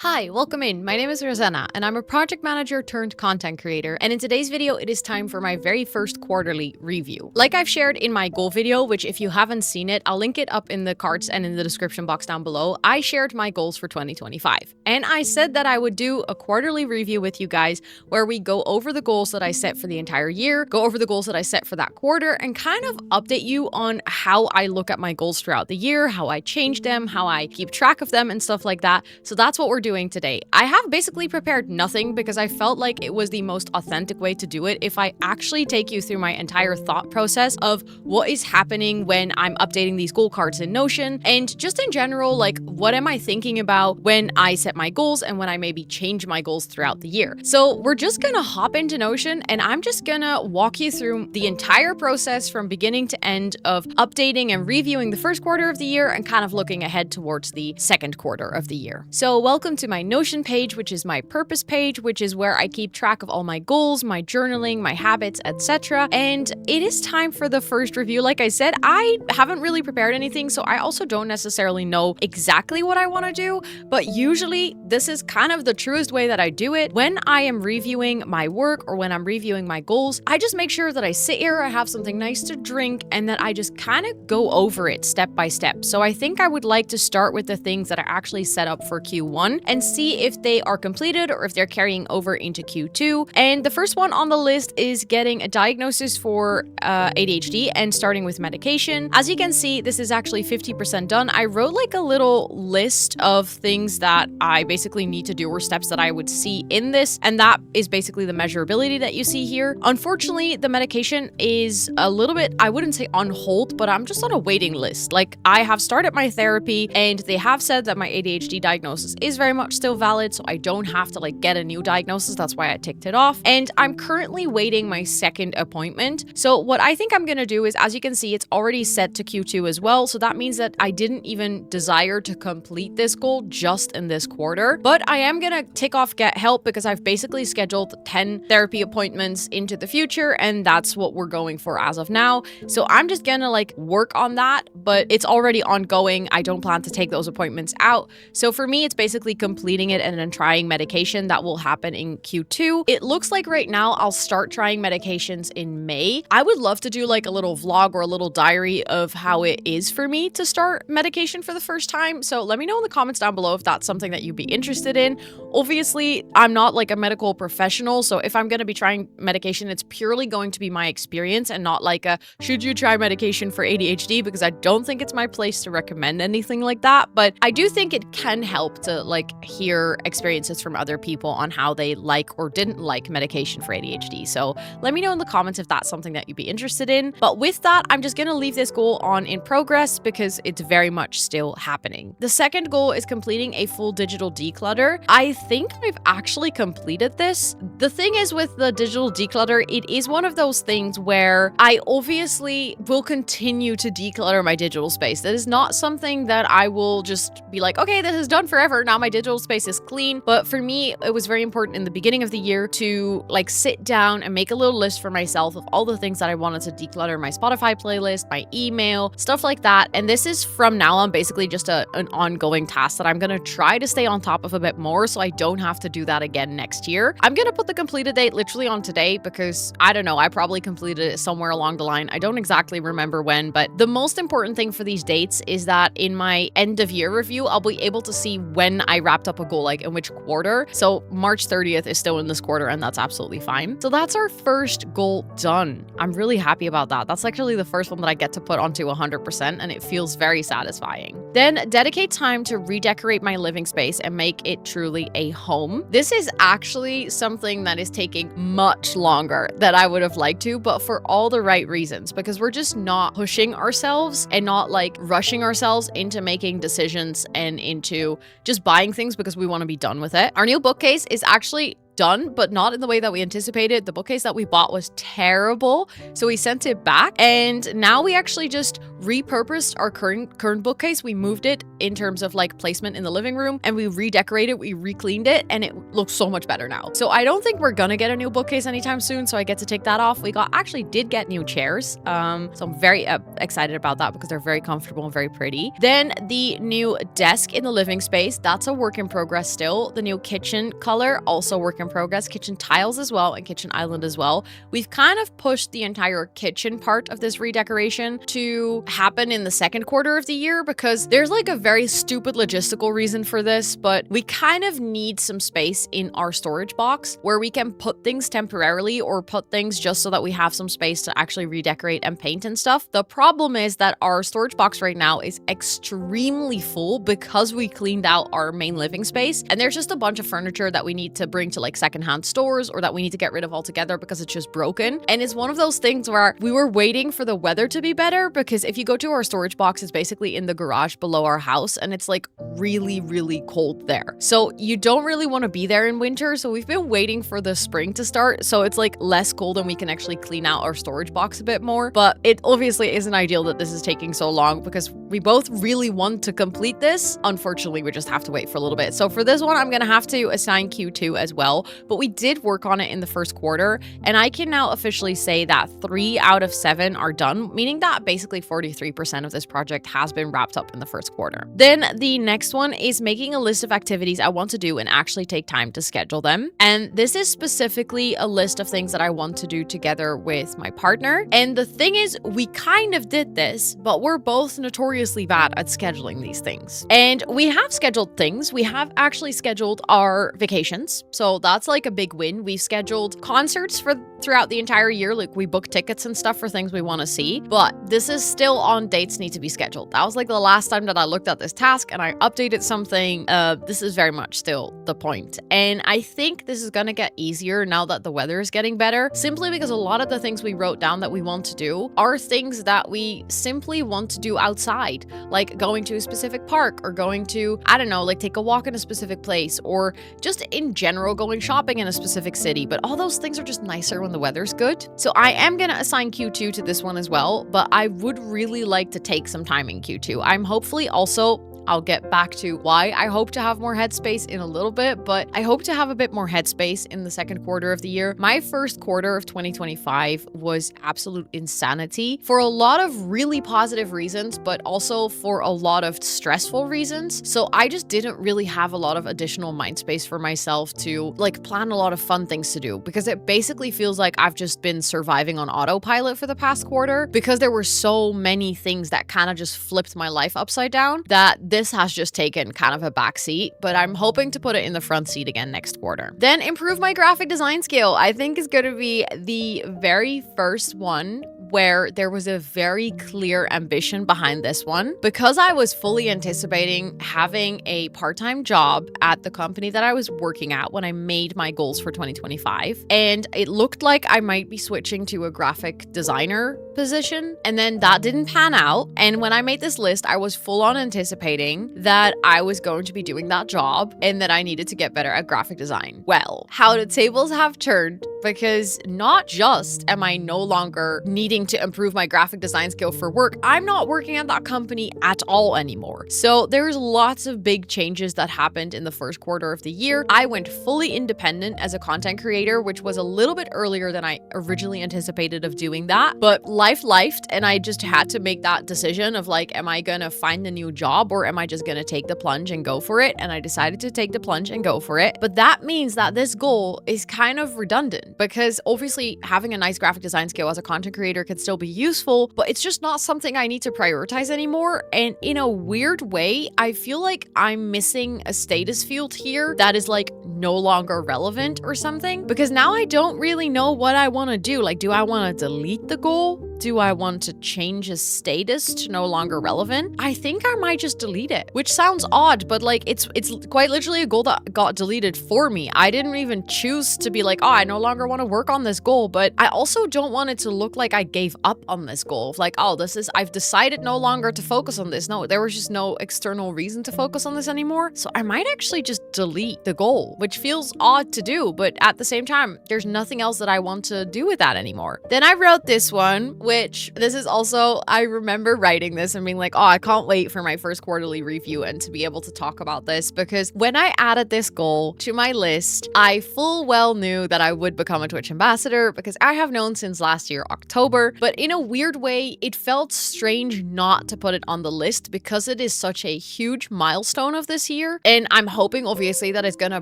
Hi, welcome in. My name is Rosanna, and I'm a project manager turned content creator. And in today's video, it is time for my very first quarterly review. Like I've shared in my goal video, which if you haven't seen it, I'll link it up in the cards and in the description box down below. I shared my goals for 2025. And I said that I would do a quarterly review with you guys where we go over the goals that I set for the entire year, go over the goals that I set for that quarter, and kind of update you on how I look at my goals throughout the year, how I change them, how I keep track of them, and stuff like that. So that's what we're doing today. I have basically prepared nothing because I felt like it was the most authentic way to do it if I actually take you through my entire thought process of what is happening when I'm updating these goal cards in Notion, and just in general, like what am I thinking about when I set my goals and when I maybe change my goals throughout the year. So we're just gonna hop into Notion and I'm just gonna walk you through the entire process from beginning to end of updating and reviewing the first quarter of the year and kind of looking ahead towards the second quarter of the year. So welcome to my Notion page, which is my purpose page, which is where I keep track of all my goals, my journaling, my habits, etc. And it is time for the first review. Like I said, I haven't really prepared anything, so I also don't necessarily know exactly what I want to do, but usually this is kind of the truest way that I do it. When I am reviewing my work or when I'm reviewing my goals, I just make sure that I sit here, I have something nice to drink, and that I just kind of go over it step by step. So I think I would like to start with the things that I actually set up for Q1 and see if they are completed or if they're carrying over into Q2. And the first one on the list is getting a diagnosis for ADHD and starting with medication. As you can see, this is actually 50% done. I wrote like a little list of things that I basically need to do or steps that I would see in this, and that is basically the measurability that you see here. Unfortunately, the medication is a little bit, I wouldn't say on hold, but I'm just on a waiting list. Like I have started my therapy and they have said that my ADHD diagnosis is very much still valid, so I don't have to like get a new diagnosis. That's why I ticked it off. And I'm currently waiting my second appointment. So what I think I'm gonna do is, as you can see, it's already set to Q2 as well. So that means that I didn't even desire to complete this goal just in this quarter, but I am gonna tick off get help because I've basically scheduled 10 therapy appointments into the future, and that's what we're going for as of now. So I'm just gonna like work on that, but it's already ongoing. I don't plan to take those appointments out. So for me, it's basically completing it and then trying medication. That will happen in Q2. It looks like right now I'll start trying medications in May. I would love to do like a little vlog or a little diary of how it is for me to start medication for the first time. So let me know in the comments down below if that's something that you'd be interested in. Obviously, I'm not like a medical professional, so if I'm going to be trying medication, it's purely going to be my experience and not like a should you try medication for ADHD, because I don't think it's my place to recommend anything like that. But I do think it can help to like hear experiences from other people on how they like or didn't like medication for ADHD. So let me know in the comments if that's something that you'd be interested in. But with that, I'm just going to leave this goal on in progress because it's very much still happening. The second goal is completing a full digital declutter. I think I've actually completed this. The thing is with the digital declutter, it is one of those things where I obviously will continue to declutter my digital space. That is not something that I will just be like, okay, this is done forever. Now my digital space is clean. But for me, it was very important in the beginning of the year to like sit down and make a little list for myself of all the things that I wanted to declutter: my Spotify playlist, my email, stuff like that. And this is from now on basically just an ongoing task that I'm going to try to stay on top of a bit more so I don't have to do that again next year. I'm going to put the completed date literally on today because I don't know, I probably completed it somewhere along the line. I don't exactly remember when, but the most important thing for these dates is that in my end of year review, I'll be able to see when I wrapped up a goal, like in which quarter. So March 30th is still in this quarter, and that's absolutely fine. So that's our first goal done. I'm really happy about that. That's actually the first one that I get to put onto 100%, and it feels very satisfying. Then dedicate time to redecorate my living space and make it truly a home. This is actually something that is taking much longer than I would have liked to, but for all the right reasons, because we're just not pushing ourselves and not like rushing ourselves into making decisions and into just buying things because we want to be done with it. Our new bookcase is actually done, but not in the way that we anticipated. The bookcase that we bought was terrible, so we sent it back, and now we actually just repurposed our current bookcase. We moved it in terms of like placement in the living room, and we redecorated, we recleaned it, and it looks so much better now. So I don't think we're gonna get a new bookcase anytime soon, so I get to take that off. We actually did get new chairs, so I'm very excited about that because they're very comfortable and very pretty. Then the new desk in the living space, that's a work in progress still. The new kitchen color, also work in progress. Kitchen tiles as well, and kitchen island as well. We've kind of pushed the entire kitchen part of this redecoration to happen in the second quarter of the year because there's like a very stupid logistical reason for this, but we kind of need some space in our storage box where we can put things temporarily or put things just so that we have some space to actually redecorate and paint and stuff. The problem is that our storage box right now is extremely full because we cleaned out our main living space, and there's just a bunch of furniture that we need to bring to like secondhand stores or that we need to get rid of altogether because it's just broken. And it's one of those things where we were waiting for the weather to be better, because if you go to our storage box, it's basically in the garage below our house, and it's like really, really cold there. So you don't really want to be there in winter. So we've been waiting for the spring to start, so it's like less cold and we can actually clean out our storage box a bit more. But it obviously isn't ideal that this is taking so long because we both really want to complete this. Unfortunately, we just have to wait for a little bit. So for this one, I'm gonna have to assign Q2 as well, but we did work on it in the first quarter, and I can now officially say that 3 out of 7 are done, meaning that basically 43% of this project has been wrapped up in the first quarter. Then the next one is making a list of activities I want to do and actually take time to schedule them. And this is specifically a list of things that I want to do together with my partner. And the thing is, we kind of did this, but we're both notoriously bad at scheduling these things. And we have scheduled things. We have actually scheduled our vacations. So that's like a big win. We've scheduled concerts throughout the entire year. Like we book tickets and stuff for things we want to see, but this is still on dates need to be scheduled. That was like the last time that I looked at this task and I updated something. This is very much still the point. And I think this is going to get easier now that the weather is getting better, simply because a lot of the things we wrote down that we want to do are things that we simply want to do outside, like going to a specific park or going to, I don't know, like take a walk in a specific place, or just in general going shopping in a specific city. But all those things are just nicer when the weather's good. So I am going to assign Q2 to this one as well, but I would really like to take some time in Q2. I'm hopefully also, I'll get back to why I hope to have more headspace in a little bit, but I hope to have a bit more headspace in the second quarter of the year. My first quarter of 2025 was absolute insanity for a lot of really positive reasons, but also for a lot of stressful reasons. So I just didn't really have a lot of additional mind space for myself to like plan a lot of fun things to do, because it basically feels like I've just been surviving on autopilot for the past quarter, because there were so many things that kind of just flipped my life upside down that this has just taken kind of a back seat, but I'm hoping to put it in the front seat again next quarter. Then improve my graphic design skill. I think is going to be the very first one where there was a very clear ambition behind this one, because I was fully anticipating having a part-time job at the company that I was working at when I made my goals for 2025. And it looked like I might be switching to a graphic designer position, and then that didn't pan out. And when I made this list, I was full on anticipating that I was going to be doing that job and that I needed to get better at graphic design. Well, how the tables have turned, because not just am I no longer needing to improve my graphic design skill for work, I'm not working at that company at all anymore. So there's lots of big changes that happened in the first quarter of the year. I went fully independent as a content creator, which was a little bit earlier than I originally anticipated of doing that, but life lifed, and I just had to make that decision of like, am I gonna find a new job or am I just gonna take the plunge and go for it? And I decided to take the plunge and go for it. But that means that this goal is kind of redundant, because obviously having a nice graphic design skill as a content creator can still be useful, but it's just not something I need to prioritize anymore. And in a weird way, I feel like I'm missing a status field here that is like no longer relevant or something, because now I don't really know what I want to do. Like, do I want to delete the goal? Do I want to change a status to no longer relevant? I think I might just delete it, which sounds odd, but like it's quite literally a goal that got deleted for me. I didn't even choose to be like, oh, I no longer want to work on this goal, but I also don't want it to look like I gave up on this goal. Like, oh, I've decided no longer to focus on this. No, there was just no external reason to focus on this anymore. So I might actually just delete the goal, which feels odd to do, but at the same time, there's nothing else that I want to do with that anymore. Then I wrote this one, which this is also, I remember writing this and being like, oh, I can't wait for my first quarterly review and to be able to talk about this, because when I added this goal to my list, I full well knew that I would become a Twitch ambassador, because I have known since last year, October, but in a weird way, it felt strange not to put it on the list because it is such a huge milestone of this year. And I'm hoping, obviously, that it's gonna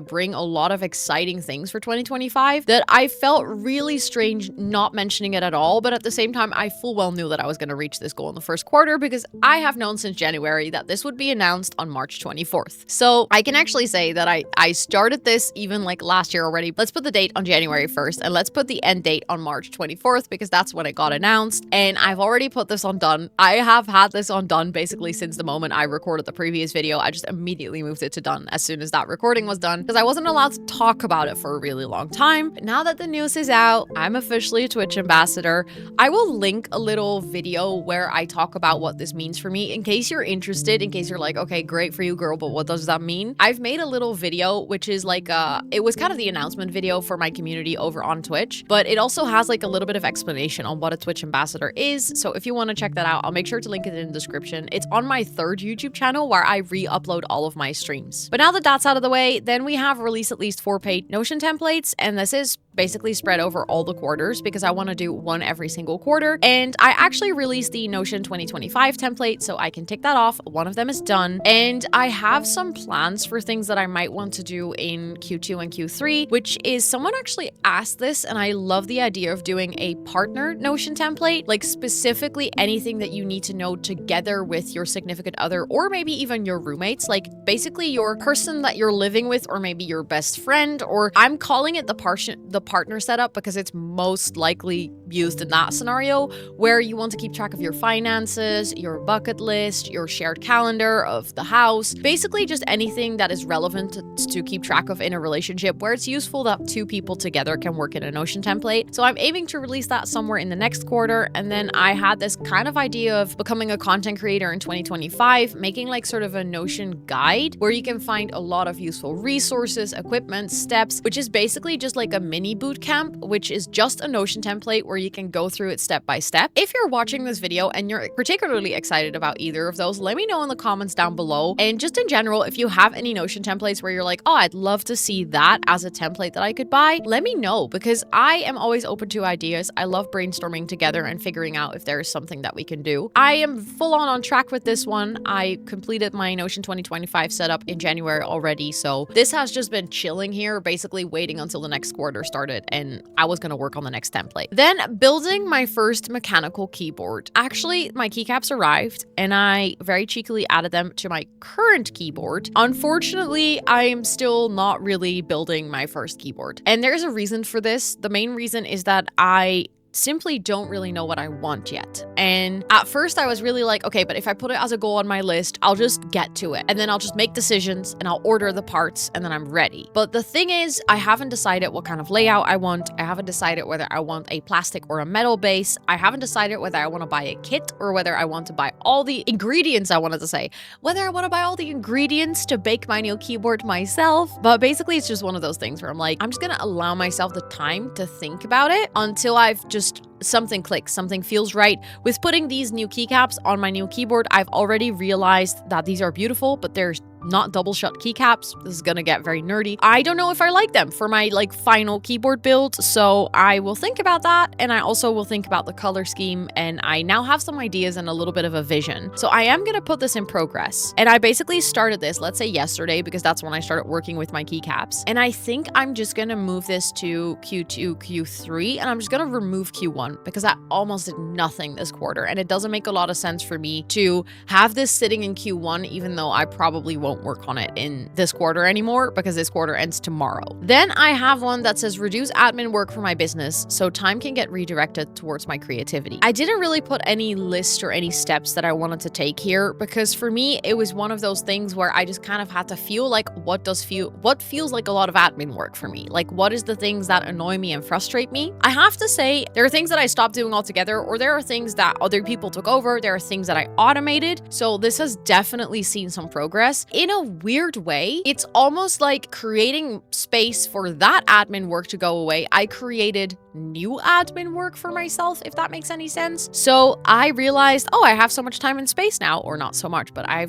bring a lot of exciting things for 2025, that I felt really strange not mentioning it at all. But at the same time, I full well knew that I was gonna reach this goal in the first quarter, because I have known since January that this would be announced on March 24th. So I can actually say that I started this even like last year already. Let's put the date on January 1st and let's put the end date on March 24th, because that's when it got announced. And I've already put this on done. I have had this on done basically since the moment I recorded the previous video. I just immediately moved it to done as soon as that recording was done, because I wasn't allowed to talk about it for a really long time. But now that the news is out, I'm officially a Twitch ambassador. I will link a little video where I talk about what this means for me in case you're interested, in case you're like, okay, great for you, girl, but what does that mean? I've made a little video, which is like it was kind of the announcement video for my community over on Twitch, but it also has like a little bit of explanation on what a Twitch ambassador is. So if you want to check that out, I'll make sure to link it in the description. It's on my third YouTube channel where I re-upload all of my streams. But now that that's out of the way, then we have released at least 4 paid Notion templates, and this is basically spread over all the quarters because I want to do one every single quarter. And I actually released the Notion 2025 template, so I can tick that off. One of them is done. And I have some plans for things that I might want to do in Q2 and Q3, which is, someone actually asked this, and I love the idea of doing a partner Notion template, like specifically anything that you need to know together with your significant other, or maybe even your roommates, like basically your person that you're living with, or maybe your best friend, or I'm calling it the partner setup because it's most likely used in that scenario, where you want to keep track of your finances, your bucket list, your shared calendar of the house, basically just anything that is relevant to keep track of in a relationship, where it's useful that 2 people together can work in a Notion template. So I'm aiming to release that somewhere in the next quarter. And then I had this kind of idea of becoming a content creator in 2025, making like sort of a Notion guide where you can find a lot of useful resources, equipment, steps, which is basically just like a mini boot camp, which is just a Notion template where you can go through it step by step. If you're watching this video and you're particularly excited about either of those, let me know in the comments down below. And just in general, if you have any Notion templates where you're like, oh, I'd love to see that as a template that I could buy, let me know, because I am always open to ideas. I love brainstorming together and figuring out if there is something that we can do. I am full on track with this one. I completed my Notion 2025 setup in January already, so this has just been chilling here, basically waiting until the next quarter started, and I was going to work on the next template. Then building my first mechanical keyboard. Actually, my keycaps arrived and I very cheekily added them to my current keyboard. Unfortunately, I'm still not really building my first keyboard. And there's a reason for this. The main reason is that I simply don't really know what I want yet. And at first I was really like, okay, but if I put it as a goal on my list, I'll just get to it. And then I'll just make decisions and I'll order the parts and then I'm ready. But the thing is, I haven't decided what kind of layout I want. I haven't decided whether I want a plastic or a metal base. I haven't decided whether I want to buy a kit or whether I want to buy all the ingredients, whether I want to buy all the ingredients to bake my new keyboard myself. But basically it's just one of those things where I'm like, I'm just going to allow myself the time to think about it until I've just something clicks, something feels right. With putting these new keycaps on my new keyboard, I've already realized that these are beautiful, but there's not double shut keycaps. This is gonna get very nerdy. I don't know if I like them for my final keyboard build, so I will think about that, and I also will think about the color scheme, and I now have some ideas and a little bit of a vision. So I am gonna put this in progress. And I basically started this, let's say yesterday, because that's when I started working with my keycaps. And I think I'm just gonna move this to Q2, Q3, and I'm just gonna remove Q1 because I almost did nothing this quarter, and it doesn't make a lot of sense for me to have this sitting in Q1, even though I probably won't work on it in this quarter anymore because this quarter ends tomorrow. Then I have one that says reduce admin work for my business so time can get redirected towards my creativity. I didn't really put any list or any steps that I wanted to take here because for me it was one of those things where I just kind of had to feel like what feels like a lot of admin work for me. Like what is the things that annoy me and frustrate me? I have to say there are things that that I stopped doing altogether, or there are things that other people took over. There are things that I automated. So this has definitely seen some progress. In a weird way, it's almost like creating space for that admin work to go away. I created new admin work for myself, if that makes any sense. So I realized, oh, I have so much time and space now, or not so much, but I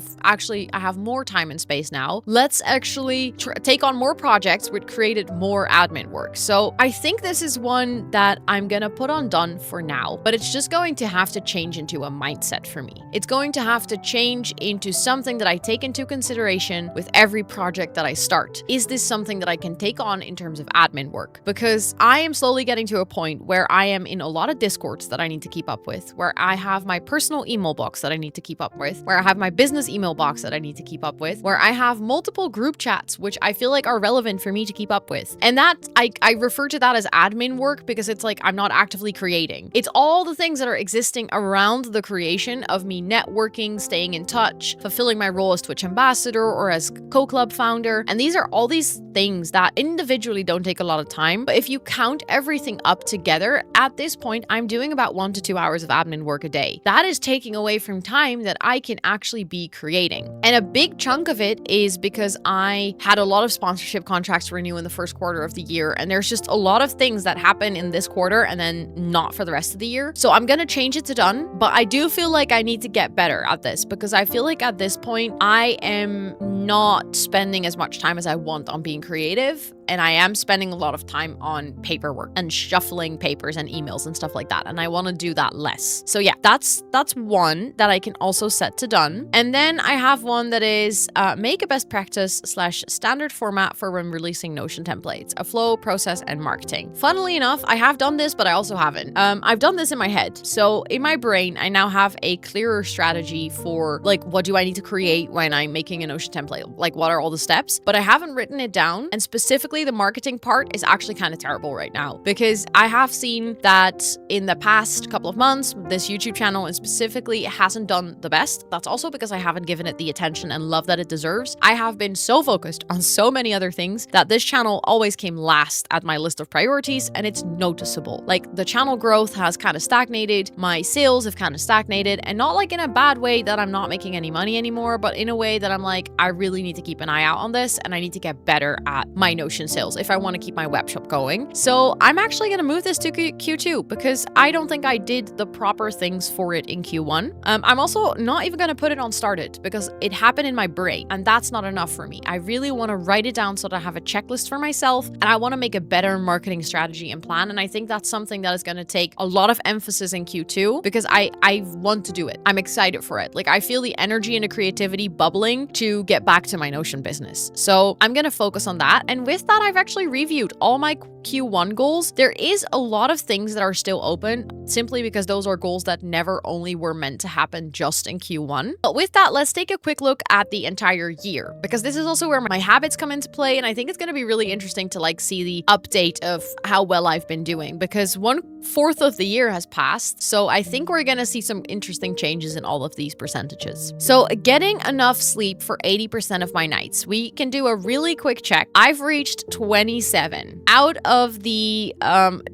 have more time and space now. Let's actually take on more projects, which created more admin work. So I think this is one that I'm gonna put on done for now, but it's just going to have to change into a mindset for me. It's going to have to change into something that I take into consideration with every project that I start. Is this something that I can take on in terms of admin work? Because I am slowly getting to a point where I am in a lot of discords that I need to keep up with, where I have my personal email box that I need to keep up with, where I have my business email box that I need to keep up with, where I have multiple group chats, which I feel like are relevant for me to keep up with. And that, I refer to that as admin work because it's like I'm not actively creating. It's all the things that are existing around the creation of me networking, staying in touch, fulfilling my role as Twitch ambassador or as co-club founder. And these are all these things that individually don't take a lot of time. But if you count everything up together, at this point, I'm doing about 1 to 2 hours of admin work a day. That is taking away from time that I can actually be creating. And a big chunk of it is because I had a lot of sponsorship contracts to renew in the first quarter of the year. And there's just a lot of things that happen in this quarter and then not for the rest of the year. So I'm going to change it to done, but I do feel like I need to get better at this because I feel like at this point, I am not spending as much time as I want on being creative. And I am spending a lot of time on paperwork and shuffling papers and emails and stuff like that. And I want to do that less. So yeah, that's one that I can also set to done. And then I have one that is make a best practice / standard format for when releasing Notion templates, a flow, process, and marketing. Funnily enough, I have done this, but I also haven't. I've done this in my head. So in my brain, I now have a clearer strategy for like, what do I need to create when I'm making a Notion template? Like, what are all the steps? But I haven't written it down. And specifically, the marketing part is actually kind of terrible right now because I have seen that in the past couple of months, this YouTube channel and specifically hasn't done the best. That's also because I haven't given it the attention and love that it deserves. I have been so focused on so many other things that this channel always came last at my list of priorities, and it's noticeable. Like, the channel growth has kind of stagnated, my sales have kind of stagnated, and not like in a bad way that I'm not making any money anymore, but in a way that I'm like, I really need to keep an eye out on this and I need to get better at my Notion sales if I want to keep my web shop going. So I'm actually going to move this to Q2 because I don't think I did the proper things for it in Q1. I'm also not even going to put it on started because it happened in my brain and that's not enough for me. I really want to write it down so that I have a checklist for myself and I want to make a better marketing strategy and plan. And I think that's something that is going to take a lot of emphasis in Q2 because I want to do it. I'm excited for it. Like, I feel the energy and the creativity bubbling to get back to my Notion business. So I'm going to focus on that. And with that, I've actually reviewed all my Q1 goals. There is a lot of things that are still open simply because those are goals that never only were meant to happen just in Q1. But with that, let's take a quick look at the entire year because this is also where my habits come into play. And I think it's going to be really interesting to like see the update of how well I've been doing because 1/4 of the year has passed. So I think we're going to see some interesting changes in all of these percentages. So getting enough sleep for 80% of my nights. We can do a really quick check. I've reached 27 out of the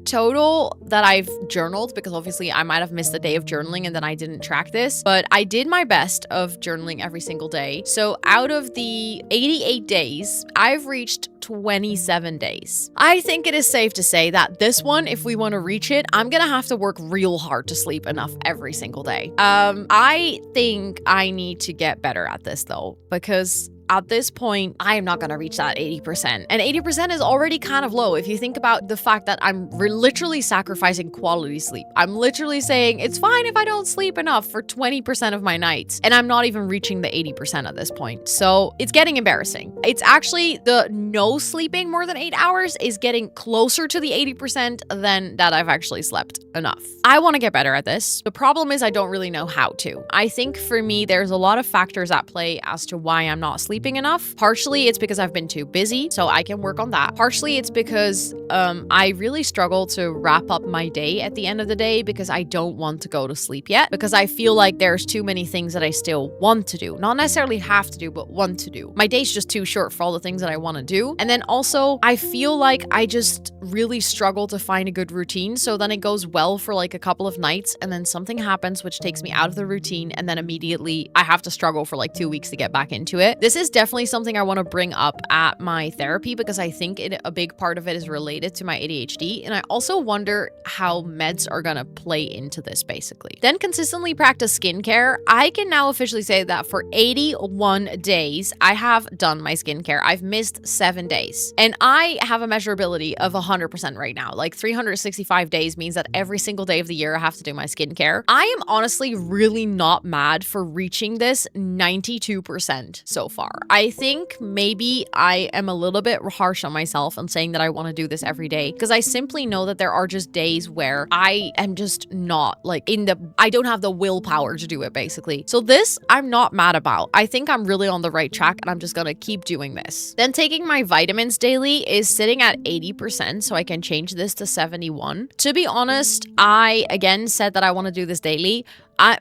total that I've journaled because obviously I might have missed a day of journaling and then I didn't track this, but I did my best of journaling every single day. So out of the 88 days, I've reached 27 days. I think it is safe to say that this one, if we want to reach it, I'm gonna have to work real hard to sleep enough every single day. I think I need to get better at this though, because at this point, I am not going to reach that 80%. And 80% is already kind of low if you think about the fact that I'm literally sacrificing quality sleep. I'm literally saying it's fine if I don't sleep enough for 20% of my nights. And I'm not even reaching the 80% at this point. So it's getting embarrassing. It's actually the no sleeping more than 8 hours is getting closer to the 80% than that I've actually slept enough. I want to get better at this. The problem is I don't really know how to. I think for me, there's a lot of factors at play as to why I'm not sleeping sleeping enough. Partially it's because I've been too busy, so I can work on that. Partially it's because I really struggle to wrap up my day at the end of the day because I don't want to go to sleep yet, because I feel like there's too many things that I still want to do. Not necessarily have to do, but want to do. My day's just too short for all the things that I want to do. And then also, I feel like I just really struggle to find a good routine. So then it goes well for like a couple of nights, and then something happens which takes me out of the routine, and then immediately I have to struggle for like 2 weeks to get back into it. This is definitely something I want to bring up at my therapy because I think a big part of it is related to my ADHD, and I also wonder how meds are gonna play into this basically. Then consistently practice skincare. I can now officially say that for 81 days, I have done my skincare. I've missed 7 days, and I have a measurability of 100% right now. Like 365 days means that every single day of the year I have to do my skincare. I am honestly really not mad for reaching this 92% so far. I think maybe I am a little bit harsh on myself and saying that I want to do this every day, because I simply know that there are just days where I am just not like I don't have the willpower to do it basically. So this I'm not mad about. I think I'm really on the right track, and I'm just gonna keep doing this. Then taking my vitamins daily is sitting at 80%, so I can change this to 71. To be honest, I again said that I want to do this daily.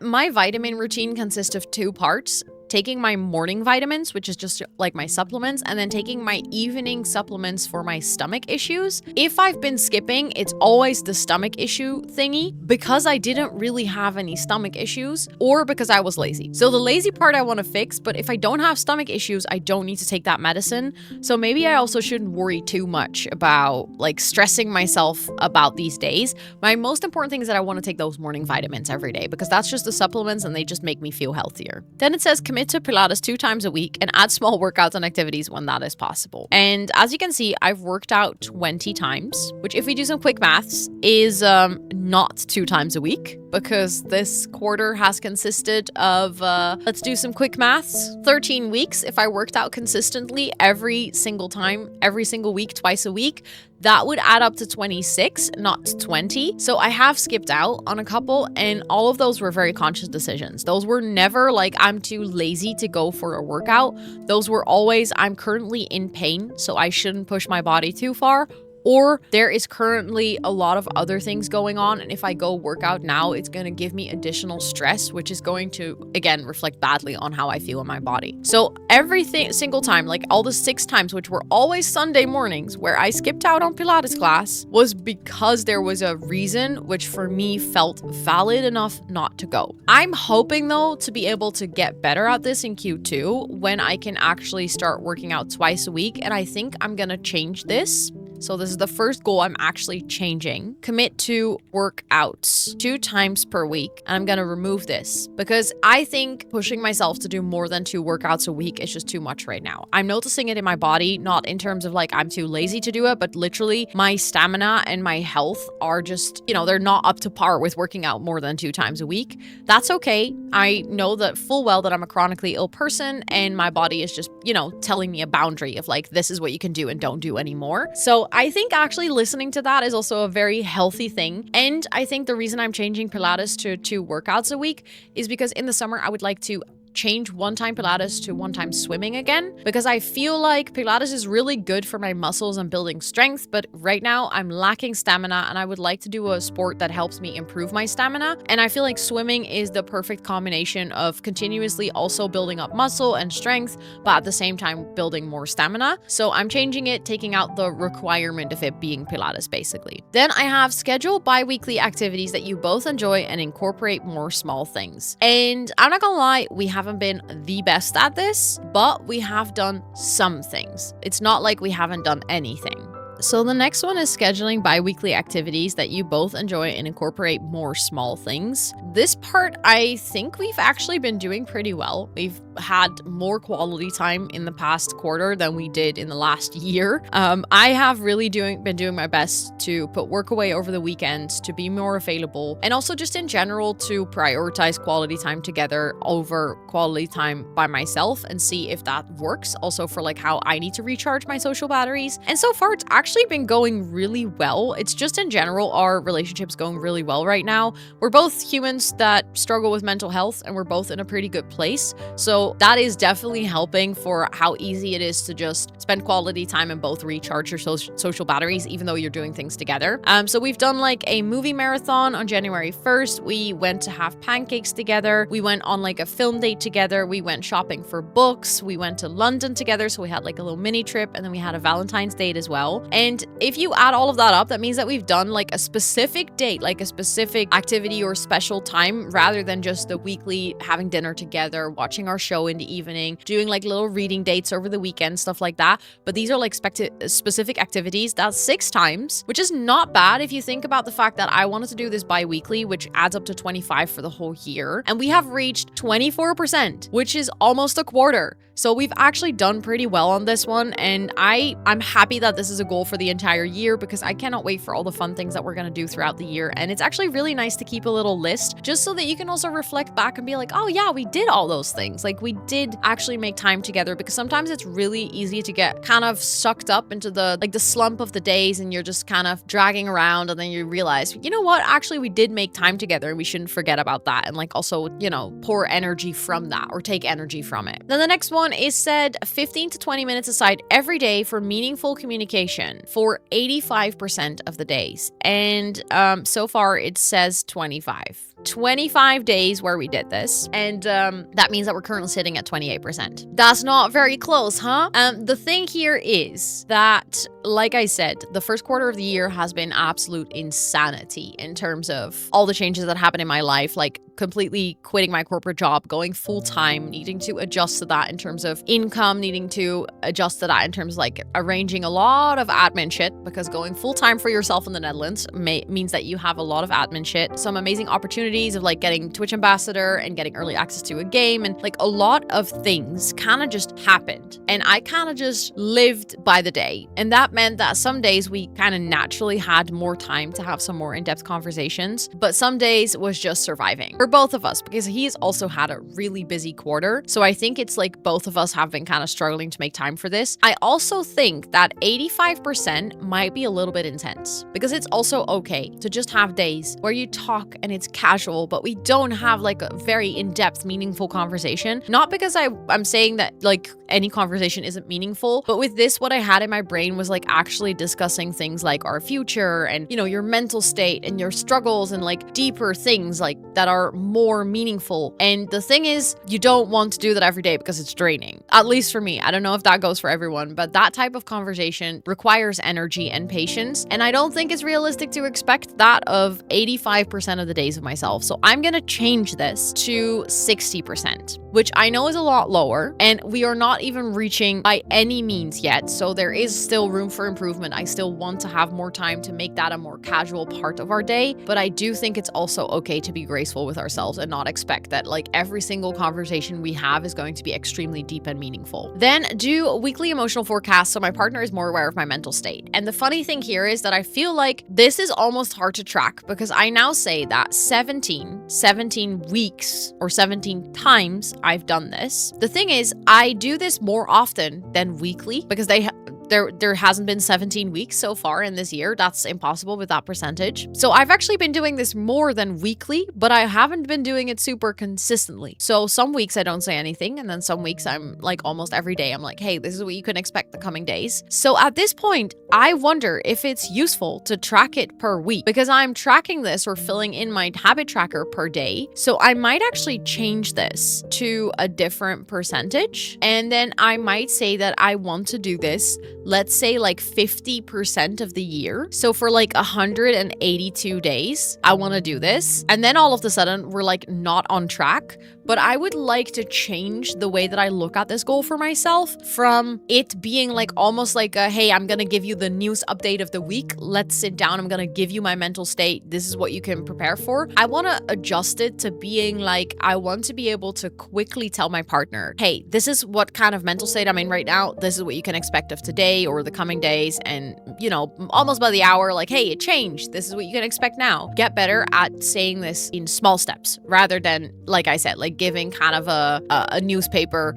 My vitamin routine consists of 2 parts. Taking my morning vitamins, which is just like my supplements, and then taking my evening supplements for my stomach issues. If I've been skipping, it's always the stomach issue thingy because I didn't really have any stomach issues or because I was lazy. So the lazy part I want to fix, but if I don't have stomach issues, I don't need to take that medicine. So maybe I also shouldn't worry too much about like stressing myself about these days. My most important thing is that I want to take those morning vitamins every day because that's just the supplements and they just make me feel healthier. Then it says commit to Pilates 2 times a week and add small workouts and activities when that is possible. And as you can see, I've worked out 20 times, which if we do some quick maths is not 2 times a week, because this quarter has consisted of, let's do some quick maths, 13 weeks. If I worked out consistently every single time, every single week, twice a week, that would add up to 26, not 20. So I have skipped out on a couple, and all of those were very conscious decisions. Those were never like I'm too lazy to go for a workout. Those were always I'm currently in pain, so I shouldn't push my body too far. Or there is currently a lot of other things going on, and if I go work out now, it's going to give me additional stress, which is going to, again, reflect badly on how I feel in my body. So single time, like all the 6 times, which were always Sunday mornings, where I skipped out on Pilates class, was because there was a reason which for me felt valid enough not to go. I'm hoping, though, to be able to get better at this in Q2 when I can actually start working out twice a week, and I think I'm going to change this. So this is the first goal I'm actually changing. Commit to workouts 2 times per week. And I'm going to remove this because I think pushing myself to do more than 2 workouts a week is just too much right now. I'm noticing it in my body, not in terms of like I'm too lazy to do it, but literally my stamina and my health are just, they're not up to par with working out more than 2 times a week. That's okay. I know that full well that I'm a chronically ill person and my body is just, telling me a boundary of like, this is what you can do and don't do anymore. So I think actually listening to that is also a very healthy thing. And I think the reason I'm changing Pilates to 2 workouts a week is because in the summer, I would like to change 1 time Pilates to 1 time swimming again, because I feel like Pilates is really good for my muscles and building strength, but right now I'm lacking stamina and I would like to do a sport that helps me improve my stamina. And I feel like swimming is the perfect combination of continuously also building up muscle and strength, but at the same time building more stamina. So I'm changing it, taking out the requirement of it being Pilates basically. Then I have schedule bi-weekly activities that you both enjoy and incorporate more small things. And I'm not gonna lie, we haven't been the best at this, but we have done some things. It's not like we haven't done anything. So the next one is scheduling bi-weekly activities that you both enjoy and incorporate more small things. This part, I think we've actually been doing pretty well. We've had more quality time in the past quarter than we did in the last year. I have really been doing my best to put work away over the weekends, to be more available, and also just in general to prioritize quality time together over quality time by myself and see if that works. Also for like how I need to recharge my social batteries. And so far, it's actually actually been going really well. It's just in general, our relationship's going really well right now. We're both humans that struggle with mental health, and we're both in a pretty good place. So that is definitely helping for how easy it is to just spend quality time and both recharge your social batteries, even though you're doing things together. So we've done like a movie marathon on January 1st. We went to have pancakes together. We went on like a film date together. We went shopping for books. We went to London together. So we had like a little mini trip, and then we had a Valentine's date as well. And if you add all of that up, that means that we've done like a specific date, like a specific activity or special time, rather than just the weekly having dinner together, watching our show in the evening, doing like little reading dates over the weekend, stuff like that. But these are like specific activities. That's 6 times, which is not bad if you think about the fact that I wanted to do this bi-weekly, which adds up to 25 for the whole year. And we have reached 24%, which is almost a quarter. So we've actually done pretty well on this one, and I'm happy that this is a goal for the entire year, because I cannot wait for all the fun things that we're going to do throughout the year. And it's actually really nice to keep a little list, just so that you can also reflect back and be like, oh yeah, we did all those things. Like, we did actually make time together, because sometimes it's really easy to get kind of sucked up into the slump of the days, and you're just kind of dragging around, and then you realize, you know what, actually we did make time together, and we shouldn't forget about that, and like also, you know, pour energy from that or take energy from it. Then the next one is said 15 to 20 minutes aside every day for meaningful communication for 85% of the days. And so far it says 25 days where we did this, and that means that we're currently sitting at 28%. That's not very close, huh? The thing here is that, like I said, the first quarter of the year has been absolute insanity in terms of all the changes that happened in my life, like completely quitting my corporate job, going full-time, needing to adjust to that in terms of income, needing to adjust to that in terms of like arranging a lot of admin shit, because going full-time for yourself in the Netherlands means that you have a lot of admin shit, some amazing opportunities of like getting Twitch ambassador and getting early access to a game, and like a lot of things kind of just happened, and I kind of just lived by the day. And that meant that some days we kind of naturally had more time to have some more in-depth conversations, but some days was just surviving for both of us, because he's also had a really busy quarter. So I think it's like both of us have been kind of struggling to make time for this. I also think that 85% might be a little bit intense, because it's also okay to just have days where you talk and it's casual, but we don't have like a very in-depth, meaningful conversation. Not because I'm saying that like any conversation isn't meaningful, but with this, what I had in my brain was like actually discussing things like our future and, you know, your mental state and your struggles and like deeper things like that are more meaningful. And the thing is, you don't want to do that every day because it's draining. At least for me. I don't know if that goes for everyone, but that type of conversation requires energy and patience. And I don't think it's realistic to expect that of 85% of the days of myself. So I'm going to change this to 60%, which I know is a lot lower, and we are not even reaching by any means yet. So there is still room for improvement. I still want to have more time to make that a more casual part of our day, but I do think it's also okay to be graceful with ourselves and not expect that like every single conversation we have is going to be extremely deep and meaningful. Then do weekly emotional forecasts so my partner is more aware of my mental state. And the funny thing here is that I feel like this is almost hard to track, because I now say that 17 weeks or 17 times I've done this. The thing is, I do this more often than weekly, because there hasn't been 17 weeks so far in this year. That's impossible with that percentage. So I've actually been doing this more than weekly, but I haven't been doing it super consistently. So some weeks I don't say anything, and then some weeks I'm like almost every day I'm like, hey, this is what you can expect the coming days. So at this point, I wonder if it's useful to track it per week, because I'm tracking this or filling in my habit tracker per day. So I might actually change this to a different percentage, and then I might say that I want to do this, let's say like 50% of the year. So for like 182 days, I want to do this. And then all of a sudden we're like not on track. But I would like to change the way that I look at this goal for myself, from it being like almost like a, hey, I'm going to give you the news update of the week. Let's sit down. I'm going to give you my mental state. This is what you can prepare for. I want to adjust it to being like, I want to be able to quickly tell my partner, hey, this is what kind of mental state I'm in right now. This is what you can expect of today or the coming days. And, you know, almost by the hour, like, hey, it changed. This is what you can expect now. Get better at saying this in small steps rather than, like I said, like giving kind of a newspaper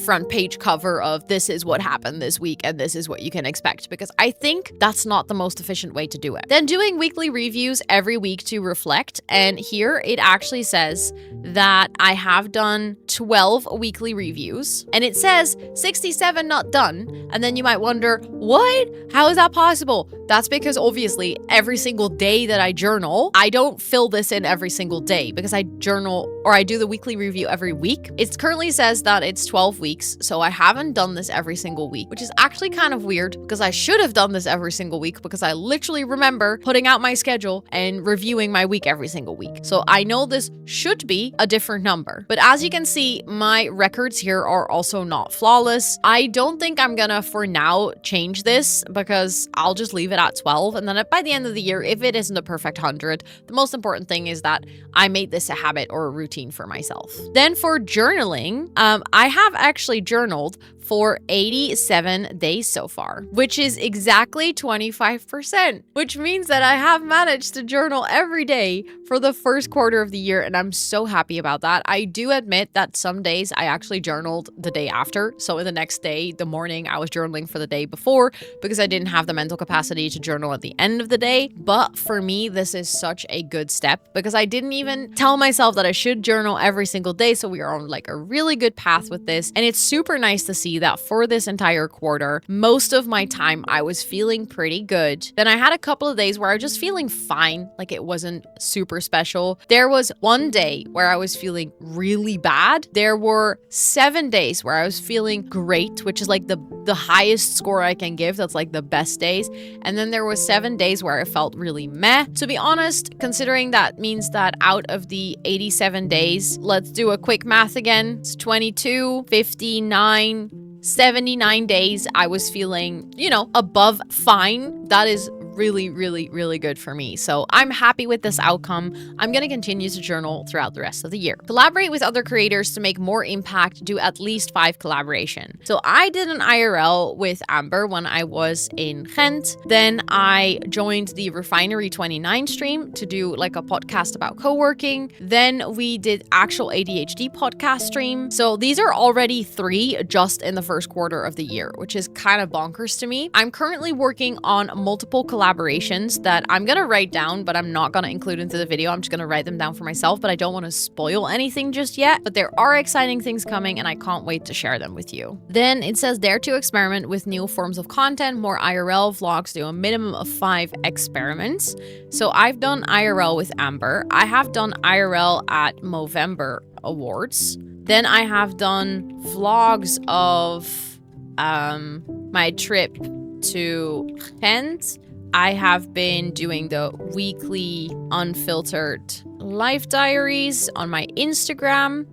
front page cover of this is what happened this week and this is what you can expect, because I think that's not the most efficient way to do it. Then doing weekly reviews every week to reflect. And here it actually says that I have done 12 weekly reviews and it says 67 not done. And then you might wonder, what? How is that possible? That's because obviously every single day that I journal, I don't fill this in every single day because I journal or I do the weekly review every week. It currently says that it's 12 weeks. So I haven't done this every single week, which is actually kind of weird because I should have done this every single week because I literally remember putting out my schedule and reviewing my week every single week. So I know this should be a different number. But as you can see, my records here are also not flawless. I don't think I'm gonna for now change this because I'll just leave it at 12. And then by the end of the year, if it isn't a perfect 100, the most important thing is that I made this a habit or a routine for myself. Then for journaling, I have actually journaled for 87 days so far, which is exactly 25%, which means that I have managed to journal every day for the first quarter of the year, and I'm so happy about that. I do admit that some days I actually journaled the day after, so in the next day, the morning, I was journaling for the day before because I didn't have the mental capacity to journal at the end of the day. But for me, this is such a good step because I didn't even tell myself that I should journal every single day, so we are on like a really good path with this, and it's super nice to see that for this entire quarter, most of my time I was feeling pretty good. Then I had a couple of days where I was just feeling fine, like it wasn't super special. There was one day where I was feeling really bad. There were 7 days where I was feeling great, which is like the highest score I can give. That's like the best days. And then there was 7 days where I felt really meh. To be honest, considering that means that out of the 87 days, let's do a quick math again. It's 22, 59, 79 days I was feeling, above fine. That is really, really, really good for me. So I'm happy with this outcome. I'm going to continue to journal throughout the rest of the year. Collaborate with other creators to make more impact. Do at least 5 collaboration. So I did an IRL with Amber when I was in Ghent. Then I joined the Refinery 29 stream to do like a podcast about co-working. Then we did actual ADHD podcast stream. So these are already 3 just in the first quarter of the year, which is kind of bonkers to me. I'm currently working on multiple collaborations that I'm gonna write down, but I'm not gonna include into the video. I'm just gonna write them down for myself, but I don't want to spoil anything just yet. But there are exciting things coming and I can't wait to share them with you. Then it says dare to experiment with new forms of content, more IRL vlogs, do a minimum of 5 experiments. So I've done IRL with Amber. I have done IRL at Movember Awards. Then I have done vlogs of my trip to Ghent. I have been doing the weekly unfiltered life diaries on my Instagram.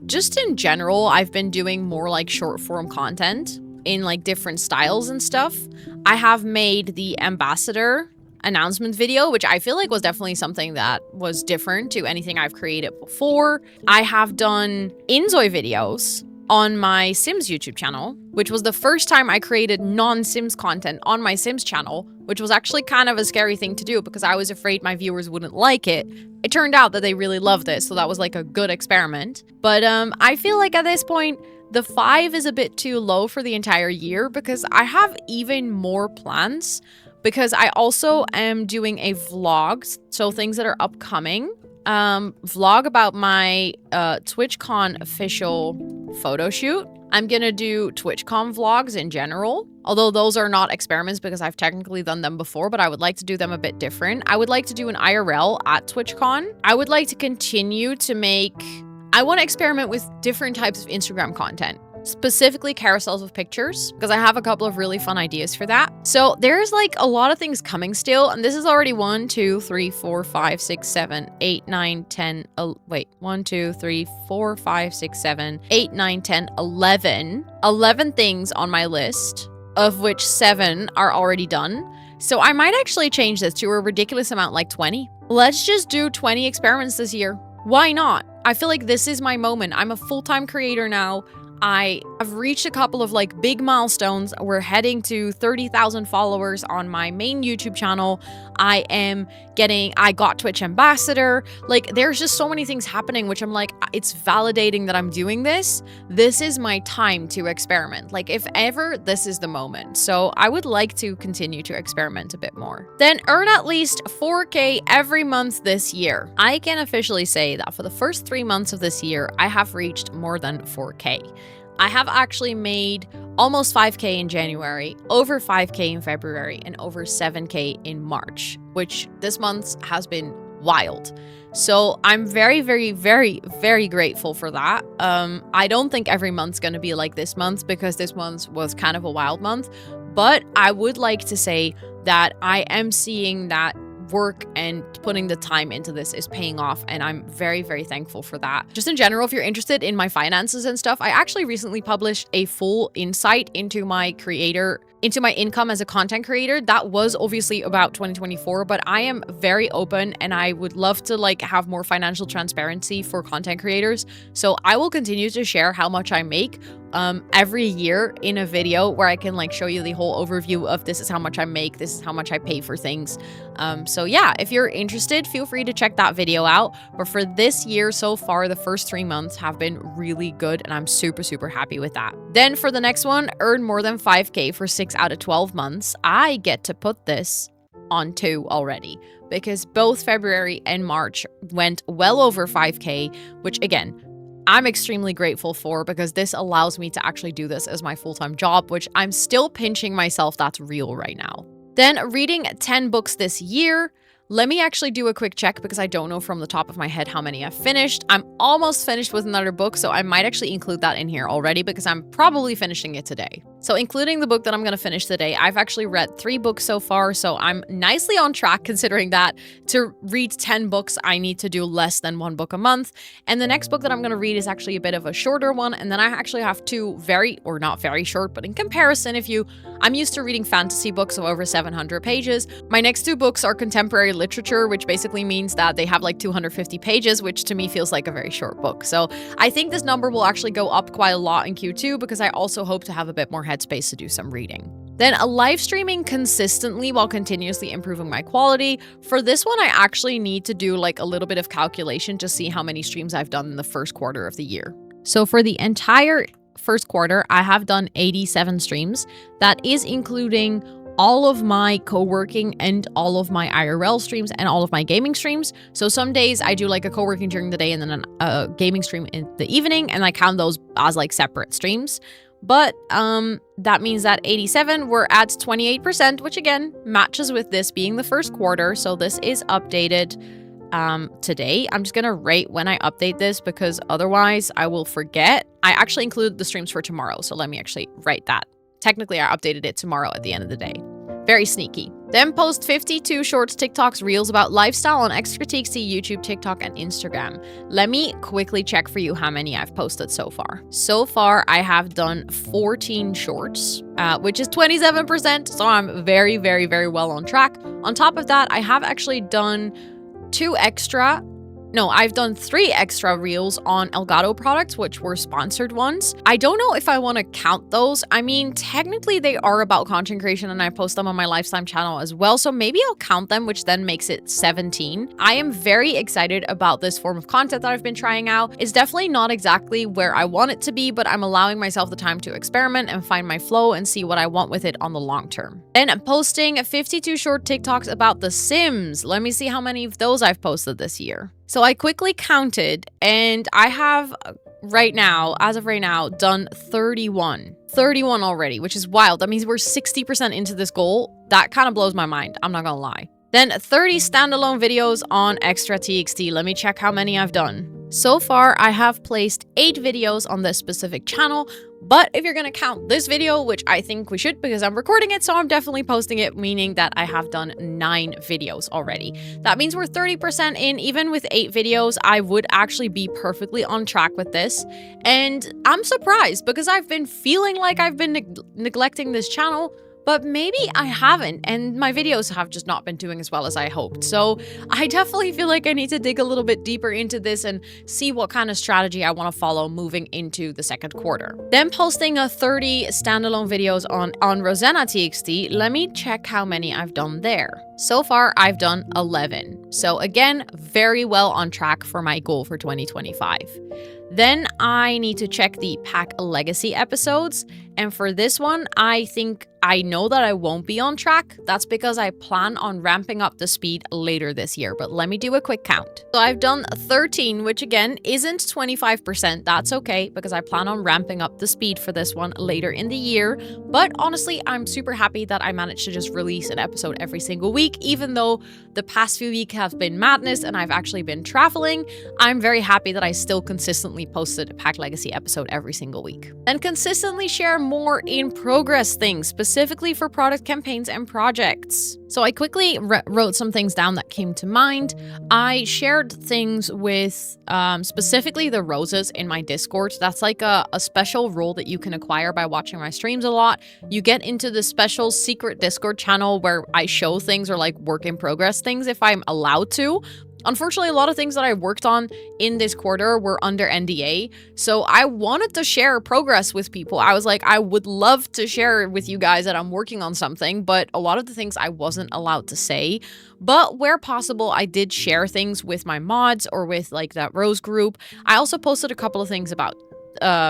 Just in general, I've been doing more like short form content in like different styles and stuff. I have made the ambassador announcement video, which I feel like was definitely something that was different to anything I've created before. I have done ELSWHERE videos on my Sims YouTube channel, which was the first time I created non-Sims content on my Sims channel, which was actually kind of a scary thing to do because I was afraid my viewers wouldn't like it. It turned out that they really loved it, so that was like a good experiment. But I feel like at this point, the 5 is a bit too low for the entire year because I have even more plans because I also am doing a vlog, so things that are upcoming. Vlog about my TwitchCon official photo shoot. I'm gonna do TwitchCon vlogs in general, although those are not experiments because I've technically done them before, but I would like to do them a bit different. I would like to do an IRL at TwitchCon. I would like to continue to I want to experiment with different types of Instagram content, specifically carousels of pictures, because I have a couple of really fun ideas for that. So there's like a lot of things coming still, and this is already 1, 2, 3, 4, 5, 6, 7, 8, 9, 10, 1, 2, 3, 4, 5, 6, 7, 8, 9, 10, 11 things on my list, of which 7 are already done. So I might actually change this to a ridiculous amount, like 20. Let's just do 20 experiments this year. Why not? I feel like this is my moment. I'm a full-time creator now. I have reached a couple of like big milestones. We're heading to 30,000 followers on my main YouTube channel. I got Twitch ambassador. Like there's just so many things happening, which I'm like, it's validating that I'm doing this. This is my time to experiment. Like if ever, this is the moment. So I would like to continue to experiment a bit more. Then earn at least 4K every month this year. I can officially say that for the first 3 months of this year, I have reached more than 4K. I have actually made almost 5K in January, over 5K in February, and over 7K in March, which this month has been wild. So I'm very, very, very, very grateful for that. I don't think every month's going to be like this month because this month was kind of a wild month, but I would like to say that I am seeing that work and putting the time into this is paying off, and I'm very, very thankful for that. Just in general, if you're interested in my finances and stuff, I actually recently published a full insight into my income as a content creator. That was obviously about 2024, but I am very open and I would love to like have more financial transparency for content creators. So I will continue to share how much I make every year in a video where I can like show you the whole overview of this is how much I make, this is how much I pay for things. So yeah, if you're interested, feel free to check that video out. But for this year so far, the first 3 months have been really good and I'm super, super happy with that. Then for the next one, earn more than 5K for 6 out of 12 months. I get to put this on 2 already because both February and March went well over 5K, which again, I'm extremely grateful for because this allows me to actually do this as my full-time job, which I'm still pinching myself that's real right now. Then reading 10 books this year. Let me actually do a quick check because I don't know from the top of my head how many I've finished. I'm almost finished with another book, so I might actually include that in here already because I'm probably finishing it today. So including the book that I'm going to finish today, I've actually read 3 books so far, so I'm nicely on track considering that to read 10 books, I need to do less than 1 book a month. And the next book that I'm going to read is actually a bit of a shorter one, and then I actually have 2 not very short, but in comparison, I'm used to reading fantasy books of over 700 pages. My next 2 books are contemporary literature, which basically means that they have like 250 pages, which to me feels like a very short book. So I think this number will actually go up quite a lot in Q2 because I also hope to have a bit more headspace to do some reading. Then live streaming consistently while continuously improving my quality. For this one, I actually need to do like a little bit of calculation to see how many streams I've done in the first quarter of the year. So for the entire first quarter, I have done 87 streams. That is including all of my co-working and all of my IRL streams and all of my gaming streams. So some days I do like a co-working during the day and then a gaming stream in the evening, and I count those as like separate streams. But that means that 87 we're at 28%, which again matches with this being the first quarter. So this is updated today. I'm just gonna rate when I update this because otherwise I will forget. I actually included the streams for tomorrow, so let me actually write that. Technically, I updated it tomorrow at the end of the day. Very sneaky. Then post 52 shorts, TikToks, reels about lifestyle on XCritiqueC, YouTube, TikTok, and Instagram. Let me quickly check for you how many I've posted so far. So far, I have done 14 shorts, which is 27%. So I'm very, very, very well on track. On top of that, I have actually done 3 extra reels on Elgato products, which were sponsored ones. I don't know if I want to count those. I mean, technically they are about content creation and I post them on my Lifetime channel as well. So maybe I'll count them, which then makes it 17. I am very excited about this form of content that I've been trying out. It's definitely not exactly where I want it to be, but I'm allowing myself the time to experiment and find my flow and see what I want with it on the long term. Then I'm posting 52 short TikToks about The Sims. Let me see how many of those I've posted this year. So I quickly counted and I have as of right now, done 31 already, which is wild. That means we're 60% into this goal. That kind of blows my mind. I'm not gonna lie. Then 30 standalone videos on XtraTXT. Let me check how many I've done. So far, I have placed 8 videos on this specific channel, but if you're gonna count this video, which I think we should because I'm recording it, so I'm definitely posting it, meaning that I have done 9 videos already. That means we're 30% in. Even with 8 videos, I would actually be perfectly on track with this. And I'm surprised because I've been feeling like I've been neglecting this channel, but maybe I haven't, and my videos have just not been doing as well as I hoped. So I definitely feel like I need to dig a little bit deeper into this and see what kind of strategy I want to follow moving into the second quarter. Then posting 30 standalone videos on Rosannatxt, let me check how many I've done there. So far, I've done 11. So again, very well on track for my goal for 2025. Then I need to check the Pack Legacy episodes. And for this one, I think I know that I won't be on track. That's because I plan on ramping up the speed later this year. But let me do a quick count. So I've done 13, which again isn't 25%. That's okay because I plan on ramping up the speed for this one later in the year. But honestly, I'm super happy that I managed to just release an episode every single week, even though the past few weeks have been madness and I've actually been traveling. I'm very happy that I still consistently posted a Pack Legacy episode every single week. Then consistently share more in progress things, specifically for product campaigns and projects. So I quickly wrote some things down that came to mind. I shared things with specifically the roses in my Discord. That's like a special role that you can acquire by watching my streams a lot. You get into the special secret Discord channel where I show things or like work in progress things if I'm allowed to. Unfortunately, a lot of things that I worked on in this quarter were under NDA, so I wanted to share progress with people. I was like, I would love to share with you guys that I'm working on something, but a lot of the things I wasn't allowed to say. But where possible, I did share things with my mods or with like that Rose group. I also posted a couple of things about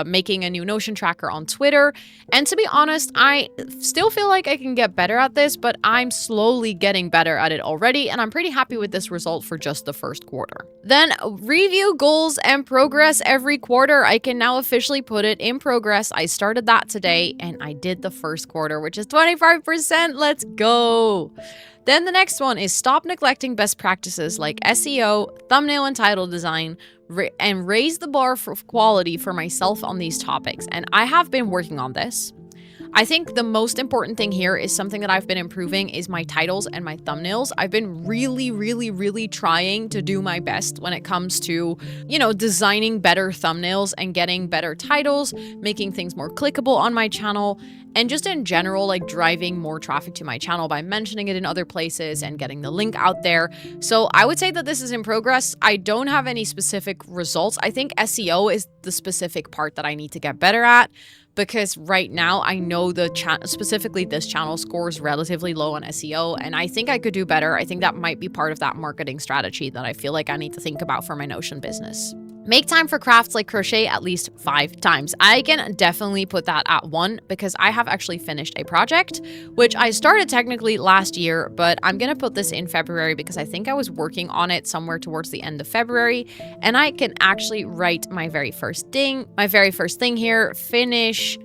making a new Notion tracker on Twitter. And to be honest, I still feel like I can get better at this, but I'm slowly getting better at it already. And I'm pretty happy with this result for just the first quarter. Then review goals and progress every quarter. I can now officially put it in progress. I started that today and I did the first quarter, which is 25%. Let's go. Then the next one is stop neglecting best practices like SEO, thumbnail and title design, and raise the bar for quality for myself on these topics. And I have been working on this. I think the most important thing here is something that I've been improving is my titles and my thumbnails. I've been really trying to do my best when it comes to, designing better thumbnails and getting better titles, making things more clickable on my channel, and just in general, like driving more traffic to my channel by mentioning it in other places and getting the link out there. So I would say that this is in progress. I don't have any specific results. I think SEO is the specific part that I need to get better at. Because right now I know specifically this channel scores relatively low on SEO, and I think I could do better. I think that might be part of that marketing strategy that I feel like I need to think about for my Notion business. Make time for crafts like crochet at least 5 times. I can definitely put that at 1 because I have actually finished a project, which I started technically last year, but I'm going to put this in February because I think I was working on it somewhere towards the end of February, and I can actually write my very first thing here, finish,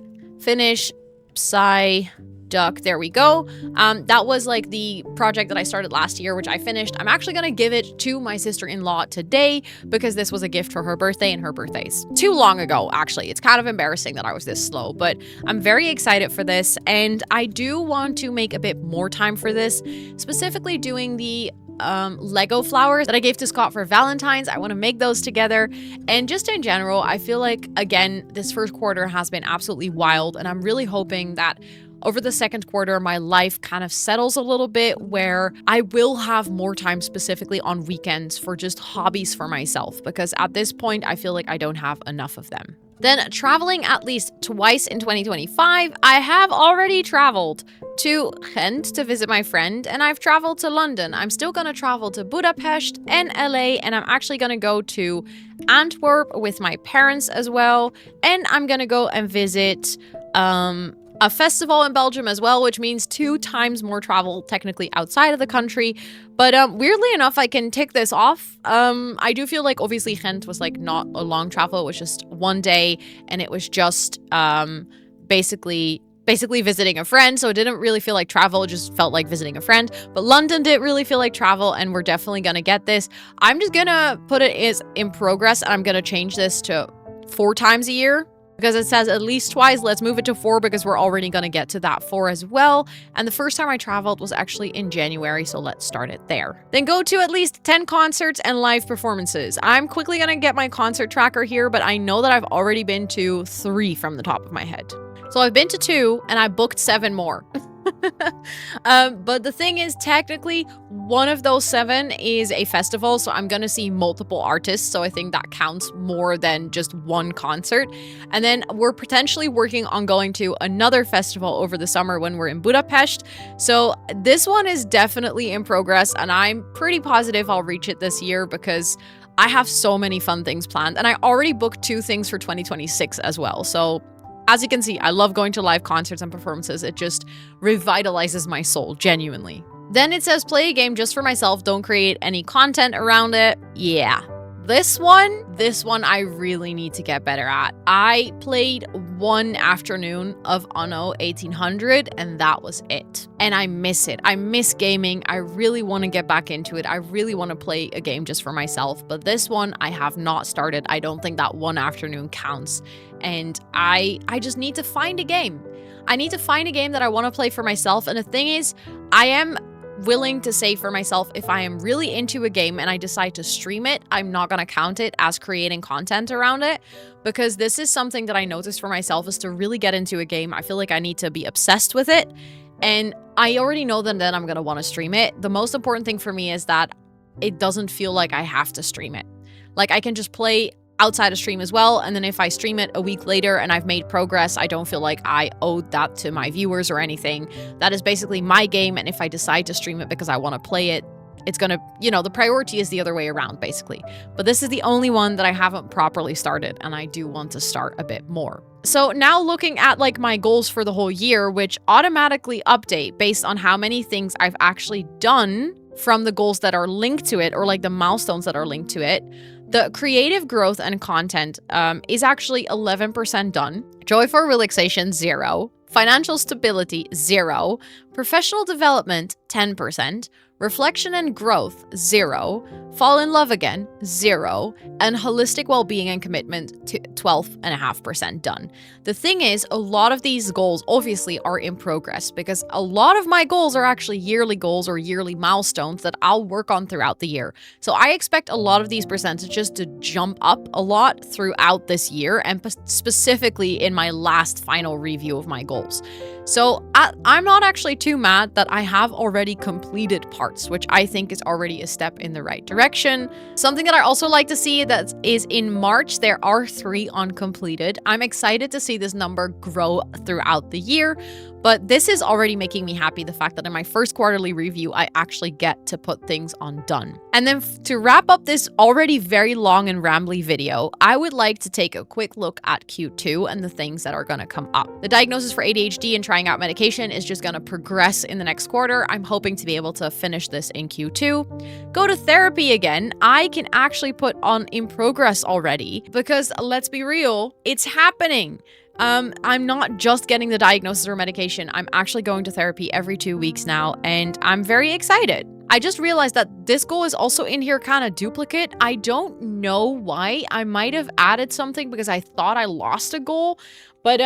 sigh, duck. There we go. That was like the project that I started last year, which I finished. I'm actually going to give it to my sister-in-law today because this was a gift for her birthday, and her birthday's too long ago, actually. It's kind of embarrassing that I was this slow, but I'm very excited for this, and I do want to make a bit more time for this, specifically doing the Lego flowers that I gave to Scott for Valentine's. I want to make those together. And just in general, I feel like, again, this first quarter has been absolutely wild, and I'm really hoping that over the second quarter, my life kind of settles a little bit where I will have more time specifically on weekends for just hobbies for myself, because at this point, I feel like I don't have enough of them. Then traveling at least twice in 2025. I have already traveled to Ghent to visit my friend, and I've traveled to London. I'm still going to travel to Budapest and LA, and I'm actually going to go to Antwerp with my parents as well. And I'm going to go and visit a festival in Belgium as well, which means 2 times more travel technically outside of the country. But weirdly enough, I can tick this off. I do feel like obviously Ghent was like not a long travel. It was just 1 day, and it was just basically visiting a friend. So it didn't really feel like travel. It just felt like visiting a friend. But London didn't really feel like travel, and we're definitely going to get this. I'm just going to put it as in progress, and I'm going to change this to 4 times a year. Because it says at least twice, let's move it to 4 because we're already going to get to that 4 as well. And the first time I traveled was actually in January, so let's start it there. Then go to at least 10 concerts and live performances. I'm quickly going to get my concert tracker here, but I know that I've already been to 3 from the top of my head. So I've been to 2 and I booked 7 more. But the thing is, technically, one of those 7 is a festival, so I'm gonna see multiple artists, so I think that counts more than just one concert. And then we're potentially working on going to another festival over the summer when we're in Budapest. So this one is definitely in progress, and I'm pretty positive I'll reach it this year because I have so many fun things planned, and I already booked 2 things for 2026 as well. So as you can see, I love going to live concerts and performances. It just revitalizes my soul, genuinely. Then it says play a game just for myself, don't create any content around it. Yeah. This one I really need to get better at. I played one afternoon of Anno 1800 and that was it. And I miss it. I miss gaming. I really want to get back into it. I really want to play a game just for myself. But this one I have not started. I don't think that one afternoon counts. And I just need to find a game. I need to find a game that I want to play for myself. And the thing is, I am willing to say for myself, if I am really into a game and I decide to stream it, I'm not going to count it as creating content around it, because this is something that I noticed for myself is to really get into a game. I feel like I need to be obsessed with it, and I already know that then I'm going to want to stream it. The most important thing for me is that it doesn't feel like I have to stream it. Like I can just play outside of stream as well, and then if I stream it a week later and I've made progress, I don't feel like I owed that to my viewers or anything. That is basically my game, and if I decide to stream it because I want to play it, it's gonna, the priority is the other way around, basically. But this is the only one that I haven't properly started, and I do want to start a bit more. So now looking at like my goals for the whole year, which automatically update based on how many things I've actually done from the goals that are linked to it, or like the milestones that are linked to it. The creative growth and content is actually 11% done. Joy for relaxation, 0. Financial stability, 0. Professional development, 10%. Reflection and growth, 0. Fall in love again, 0. And holistic well-being and commitment, to 12.5% done. The thing is, a lot of these goals obviously are in progress because a lot of my goals are actually yearly goals or yearly milestones that I'll work on throughout the year. So I expect a lot of these percentages to jump up a lot throughout this year, and specifically in my last final review of my goals. So I'm not actually too mad that I have already completed parts, which I think is already a step in the right direction. Something that I also like to see that is in March, there are 3 uncompleted. I'm excited to see this number grow throughout the year, but this is already making me happy, the fact that in my first quarterly review, I actually get to put things on done. And then to wrap up this already very long and rambly video, I would like to take a quick look at Q2 and the things that are going to come up. The diagnosis for ADHD and trying out medication is just going to progress in the next quarter. I'm hoping to be able to finish this in Q2. Go to therapy again. I can actually put on in progress already because let's be real, it's happening. I'm not just getting the diagnosis or medication. I'm actually going to therapy every 2 weeks now, and I'm very excited. I just realized that this goal is also in here kind of duplicate. I don't know why. I might have added something because I thought I lost a goal, but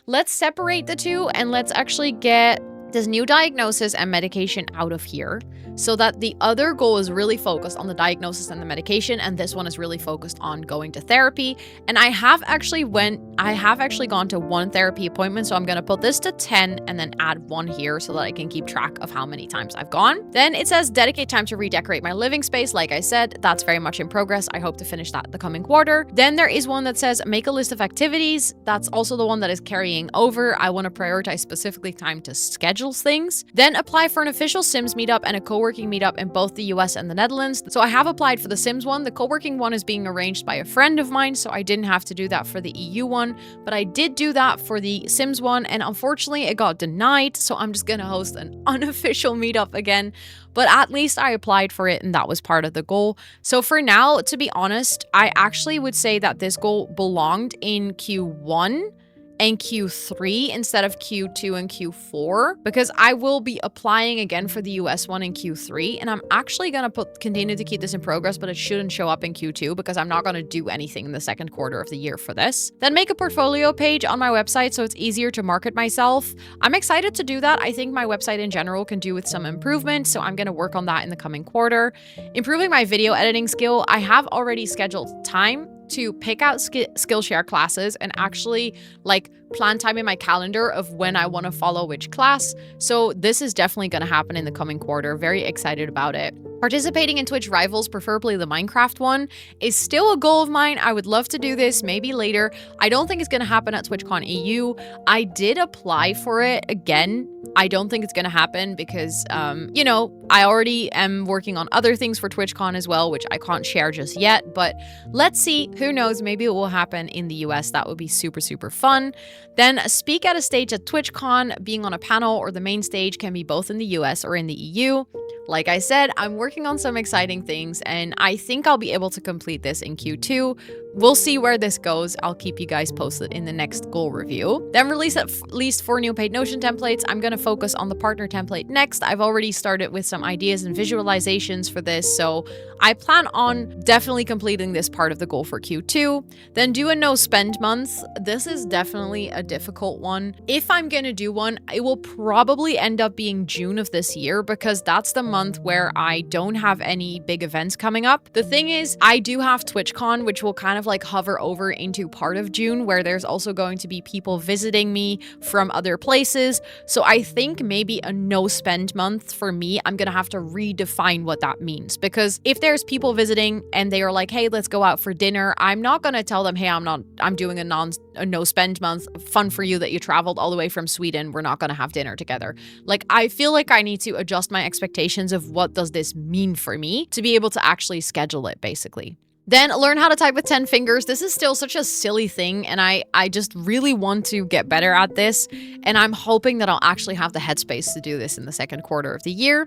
let's separate the two and let's actually get this new diagnosis and medication out of here so that the other goal is really focused on the diagnosis and the medication, and this one is really focused on going to therapy. And I have actually gone to 1 therapy appointment, so I'm going to put this to 10 and then add 1 here so that I can keep track of how many times I've gone. Then it says dedicate time to redecorate my living space. Like I said, that's very much in progress. I hope to finish that the coming quarter. Then there is one that says make a list of activities. That's also the one that is carrying over. I want to prioritize specifically time to schedule things. Then apply for an official Sims meetup and a co-working meetup in both the US and the Netherlands. So I have applied for the Sims one. The co-working one is being arranged by a friend of mine, so I didn't have to do that for the EU one, but I did do that for the Sims one, and unfortunately it got denied, so I'm just gonna host an unofficial meetup again. But at least I applied for it, and that was part of the goal. So for now, to be honest, I actually would say that this goal belonged in Q1 and Q3 instead of Q2 and Q4, because I will be applying again for the US one in Q3, and I'm actually gonna continue to keep this in progress, but it shouldn't show up in Q2 because I'm not gonna do anything in the second quarter of the year for this. Then make a portfolio page on my website so it's easier to market myself. I'm excited to do that. I think my website in general can do with some improvement, so I'm gonna work on that in the coming quarter. Improving my video editing skill. I have already scheduled time to pick out Skillshare classes and actually like plan time in my calendar of when I want to follow which class. So this is definitely going to happen in the coming quarter. Very excited about it. Participating in Twitch Rivals, preferably the Minecraft one, is still a goal of mine. I would love to do this, maybe later. I don't think it's going to happen at TwitchCon EU. I did apply for it again. I don't think it's going to happen because, you know, I already am working on other things for TwitchCon as well, which I can't share just yet. But let's see. Who knows? Maybe it will happen in the US. That would be super, super fun. Then speak at a stage at TwitchCon. Being on a panel or the main stage can be both in the US or in the EU. Like I said, I'm working on some exciting things, and I think I'll be able to complete this in Q2. We'll see where this goes. I'll keep you guys posted in the next goal review. Then release at least 4 new paid Notion templates. I'm going to focus on the partner template next. I've already started with some ideas and visualizations for this, so I plan on definitely completing this part of the goal for Q2. Then do a no spend month. This is definitely a difficult one. If I'm going to do one, it will probably end up being June of this year because that's the month where I don't have any big events coming up. The thing is, I do have TwitchCon, which will kind of like hover over into part of June, where there's also going to be people visiting me from other places. So I think maybe a no spend month for me, I'm gonna have to redefine what that means, because if there's people visiting and they are like, hey, let's go out for dinner, I'm not gonna tell them, hey, I'm doing a no spend month. Fun for you that you traveled all the way from Sweden. We're not gonna have dinner together. Like, I feel like I need to adjust my expectations of what does this mean for me to be able to actually schedule it, basically. Then learn how to type with 10 fingers. This is still such a silly thing, and I just really want to get better at this, and I'm hoping that I'll actually have the headspace to do this in the second quarter of the year.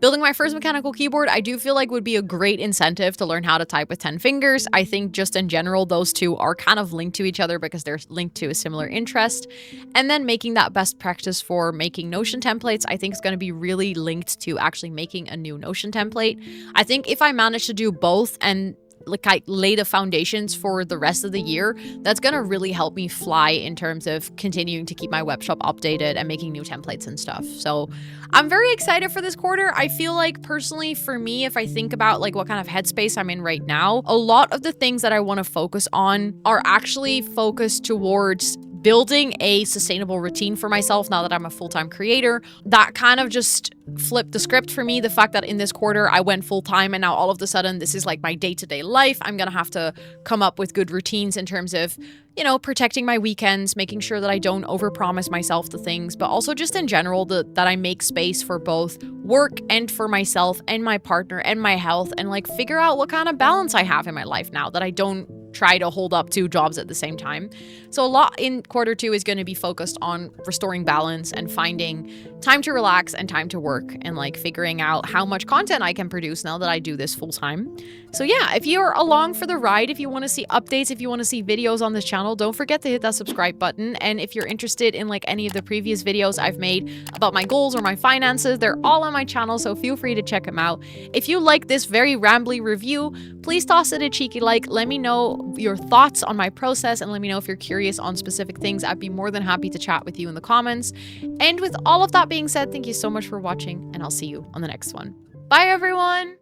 Building my first mechanical keyboard, I do feel like would be a great incentive to learn how to type with 10 fingers. I think just in general, those two are kind of linked to each other because they're linked to a similar interest. And then making that best practice for making Notion templates, I think is going to be really linked to actually making a new Notion template. I think if I manage to do both and like I lay the foundations for the rest of the year, that's gonna really help me fly in terms of continuing to keep my web shop updated and making new templates and stuff. So I'm very excited for this quarter. I feel like personally for me, if I think about like what kind of headspace I'm in right now, a lot of the things that I want to focus on are actually focused towards building a sustainable routine for myself now that I'm a full-time creator. That kind of just flipped the script for me. The fact that in this quarter I went full-time and now all of a sudden this is like my day-to-day life. I'm gonna have to come up with good routines in terms of, you know, protecting my weekends, making sure that I don't overpromise myself to things, but also just in general that I make space for both work and for myself and my partner and my health, and like figure out what kind of balance I have in my life now, that I don't try to hold up 2 jobs at the same time. So a lot in quarter 2 is going to be focused on restoring balance and finding time to relax and time to work, and like figuring out how much content I can produce now that I do this full time. So yeah, if you're along for the ride, if you want to see updates, if you want to see videos on this channel, don't forget to hit that subscribe button. And if you're interested in like any of the previous videos I've made about my goals or my finances, they're all on my channel, so feel free to check them out. If you like this very rambly review, please toss it a cheeky like. Let me know your thoughts on my process, and let me know if you're curious on specific things. I'd be more than happy to chat with you in the comments. And with all of that being said, thank you so much for watching, and I'll see you on the next one. Bye, everyone!